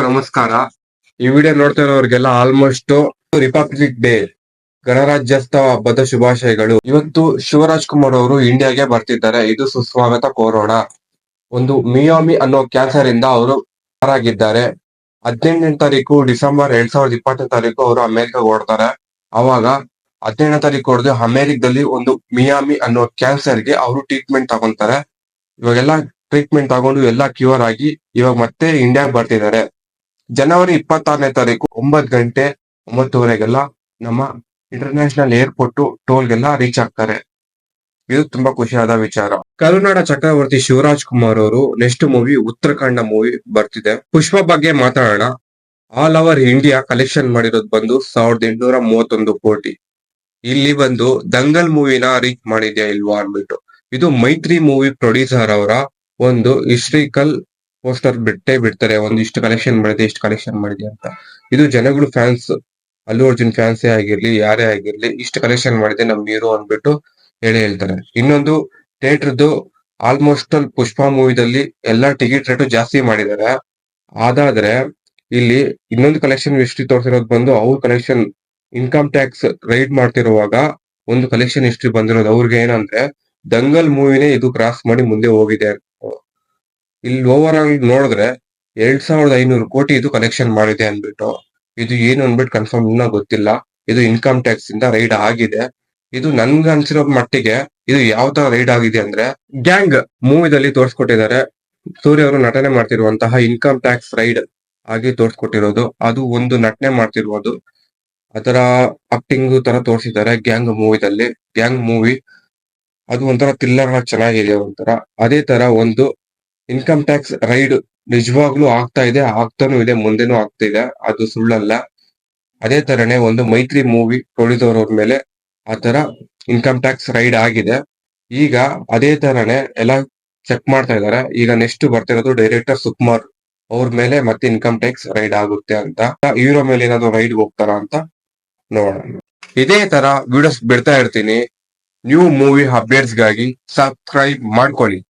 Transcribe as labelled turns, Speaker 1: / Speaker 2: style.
Speaker 1: ನಮಸ್ಕಾರ. ಈ ವಿಡಿಯೋ ನೋಡ್ತಾ ಇರೋರಿಗೆಲ್ಲ ಆಲ್ಮೋಸ್ಟ್ ರಿಪಬ್ಲಿಕ್ ಡೇ ಗಣರಾಜ್ಯೋತ್ಸವ ಹಬ್ಬದ ಶುಭಾಶಯಗಳು. ಇವತ್ತು ಶಿವರಾಜ್ ಕುಮಾರ್ ಅವರು ಇಂಡಿಯಾಗೆ ಬರ್ತಿದ್ದಾರೆ. ಇದು ಸುಸ್ವಾಗತ ಕೋರೋಣ. ಒಂದು ಮಿಯಾಮಿ ಅನ್ನೋ ಕ್ಯಾನ್ಸರ್ ಇಂದ ಅವರು ಆಗಿದ್ದಾರೆ. 18ನೇ ತಾರೀಕು ಡಿಸೆಂಬರ್ 2020 ತಾರೀಕು ಅವರು ಅಮೆರಿಕಾಗ ಓಡ್ತಾರೆ. ಅವಾಗ 18ನೇ ತಾರೀಕು ಹೊಡೆದು ಅಮೆರಿಕದಲ್ಲಿ ಒಂದು ಮಿಯಾಮಿ ಅನ್ನೋ ಕ್ಯಾನ್ಸರ್ಗೆ ಅವರು ಟ್ರೀಟ್ಮೆಂಟ್ ತಗೊಂತಾರೆ. ಇವಾಗೆಲ್ಲ ಟ್ರೀಟ್ಮೆಂಟ್ ತಗೊಂಡು ಎಲ್ಲ ಕ್ಯೂರ್ ಆಗಿ ಇವಾಗ ಮತ್ತೆ ಇಂಡಿಯಾಗ್ ಬರ್ತಿದ್ದಾರೆ. ಜನವರಿ 26ನೇ ತಾರೀಕು 9 ಗಂಟೆ 9:30ಗೆಲ್ಲ ನಮ್ಮ ಇಂಟರ್ನ್ಯಾಷನಲ್ ಏರ್ಪೋರ್ಟ್ ಟೋಲ್ಗೆಲ್ಲ ರೀಚ್ ಆಗ್ತಾರೆ. ಇದು ತುಂಬಾ ಖುಷಿಯಾದ ವಿಚಾರ. ಕರುನಾಡ ಚಕ್ರವರ್ತಿ ಶಿವರಾಜ್ ಕುಮಾರ್ ಅವರು ನೆಕ್ಸ್ಟ್ ಮೂವಿ ಉತ್ತರಾಖಂಡ ಮೂವಿ ಬರ್ತಿದೆ. ಪುಷ್ಪ ಬಗ್ಗೆ ಮಾತಾಡೋಣ. ಆಲ್ ಓವರ್ ಇಂಡಿಯಾ ಕಲೆಕ್ಷನ್ ಮಾಡಿರೋದು ಬಂದು 1831 ಕೋಟಿ. ಇಲ್ಲಿ ಬಂದು ದಂಗಲ್ ಮೂವಿನ ರೀಚ್ ಮಾಡಿದ್ಯಾ ಇಲ್ವಾ ಅನ್ಬಿಟ್ಟು. ಇದು ಮೈತ್ರಿ ಮೂವಿ ಪ್ರೊಡ್ಯೂಸರ್ ಅವರ ಒಂದು ಹಿಸ್ಟ್ರಿಕಲ್ ಪೋಸ್ಟರ್ ಬಿಡ್ತಾರೆ. ಇಷ್ಟು ಕಲೆಕ್ಷನ್ ಮಾಡಿದೆ, ಇಷ್ಟು ಕಲೆಕ್ಷನ್ ಮಾಡಿದೆ ಅಂತ. ಇದು ಜನಗಳು ಫ್ಯಾನ್ಸ್, ಅಲ್ಲು ಅರ್ಜುನ್ ಫ್ಯಾನ್ಸೇ ಆಗಿರ್ಲಿ, ಯಾರೇ ಆಗಿರ್ಲಿ, ಇಷ್ಟು ಕಲೆಕ್ಷನ್ ಮಾಡಿದೆ ನಮ್ ಹೀರೋ ಅನ್ಬಿಟ್ಟು ಹೇಳ್ತಾರೆ. ಇನ್ನೊಂದು ಥಿಯೇಟರ್ದು ಆಲ್ಮೋಸ್ಟ್ ಪುಷ್ಪ ಮೂವಿದಲ್ಲಿ ಎಲ್ಲಾ ಟಿಕೆಟ್ ರೇಟು ಜಾಸ್ತಿ ಮಾಡಿದ್ದಾರೆ. ಅದಾದ್ರೆ ಇಲ್ಲಿ ಇನ್ನೊಂದು ಕಲೆಕ್ಷನ್ ಹಿಸ್ಟ್ರಿ ತೋರಿಸಿರೋದು ಬಂದು ಅವ್ರ ಕಲೆಕ್ಷನ್ ಇನ್ಕಮ್ ಟ್ಯಾಕ್ಸ್ ರೈಡ್ ಮಾಡ್ತಿರುವಾಗ ಒಂದು ಕಲೆಕ್ಷನ್ ಹಿಸ್ಟ್ರಿ ಬಂದಿರೋದು ಅವ್ರಿಗೆ ಏನಂದ್ರೆ ದಂಗಲ್ ಮೂವಿನೇ ಇದು ಕ್ರಾಸ್ ಮಾಡಿ ಮುಂದೆ ಹೋಗಿದೆ. ಇಲ್ಲಿ ಓವರ್ ಆಲ್ ನೋಡಿದ್ರೆ 2500 ಕೋಟಿ ಇದು ಕಲೆಕ್ಷನ್ ಮಾಡಿದೆ ಅನ್ಬಿಟ್ಟು. ಇದು ಏನು ಅನ್ಬಿಟ್ಟು ಕನ್ಫರ್ಮ್ ಇನ್ನ ಗೊತ್ತಿಲ್ಲ. ಇದು ಇನ್ಕಮ್ ಟ್ಯಾಕ್ಸ್ ಇಂದ ರೈಡ್ ಆಗಿದೆ. ಇದು ನನ್ಗೆ ಅನ್ಸಿರೋ ಮಟ್ಟಿಗೆ ಇದು ಯಾವ ತರ ರೈಡ್ ಆಗಿದೆ ಅಂದ್ರೆ ಗ್ಯಾಂಗ್ ಮೂವಿದಲ್ಲಿ ತೋರ್ಸ್ಕೊಟ್ಟಿದ್ದಾರೆ. ಸೂರ್ಯ ಅವರು ನಟನೆ ಮಾಡ್ತಿರುವಂತಹ ಇನ್ಕಮ್ ಟ್ಯಾಕ್ಸ್ ರೈಡ್ ಆಗಿ ತೋರ್ಸ್ಕೊಟ್ಟಿರೋದು. ಅದು ಒಂದು ನಟನೆ ಮಾಡ್ತಿರುವುದು ಅದರ ಆಕ್ಟಿಂಗ್ ತರ ತೋರಿಸಿದ್ದಾರೆ ಗ್ಯಾಂಗ್ ಮೂವಿದಲ್ಲಿ. ಗ್ಯಾಂಗ್ ಮೂವಿ ಅದು ಒಂಥರ ಥ್ರಿಲ್ಲರ್ ಚೆನ್ನಾಗಿದೆ ಒಂಥರ. ಅದೇ ತರ ಒಂದು ಇನ್ಕಮ್ ಟ್ಯಾಕ್ಸ್ ರೈಡ್ ನಿಜವಾಗ್ಲೂ ಆಗ್ತಾ ಇದೆ, ಆಗ್ತಾನೂ ಇದೆ, ಮುಂದೆನೂ ಆಗ್ತಿದೆ, ಅದು ಸುಳ್ಳಲ್ಲ. ಅದೇ ತರನೇ ಒಂದು ಮೈತ್ರಿ ಮೂವಿ ಪ್ರೊಡ್ಯೂಸರ್ ಅವ್ರ ಮೇಲೆ ಆ ತರ ಇನ್ಕಮ್ ಟ್ಯಾಕ್ಸ್ ರೈಡ್ ಆಗಿದೆ. ಈಗ ಅದೇ ತರನೇ ಎಲ್ಲ ಚೆಕ್ ಮಾಡ್ತಾ ಇದಾರೆ. ಈಗ ನೆಕ್ಸ್ಟ್ ಬರ್ತಿರೋದು ಡೈರೆಕ್ಟರ್ ಸುಕುಮಾರ್ ಅವ್ರ ಮೇಲೆ ಮತ್ತೆ ಇನ್ಕಮ್ ಟ್ಯಾಕ್ಸ್ ರೈಡ್ ಆಗುತ್ತೆ ಅಂತ. ಹೀರೋ ಮೇಲೆ ಏನಾದ್ರು ರೈಡ್ ಹೋಗ್ತಾರ ಅಂತ ನೋಡೋಣ. ಇದೇ ತರ ವಿಡಿಯೋಸ್ ಬಿಡ್ತಾ ಇರ್ತೀನಿ. ನ್ಯೂ ಮೂವಿ ಅಪ್ಡೇಟ್ಸ್ ಗಾಗಿ ಸಬ್ಸ್ಕ್ರೈಬ್ ಮಾಡ್ಕೊಳ್ಳಿ.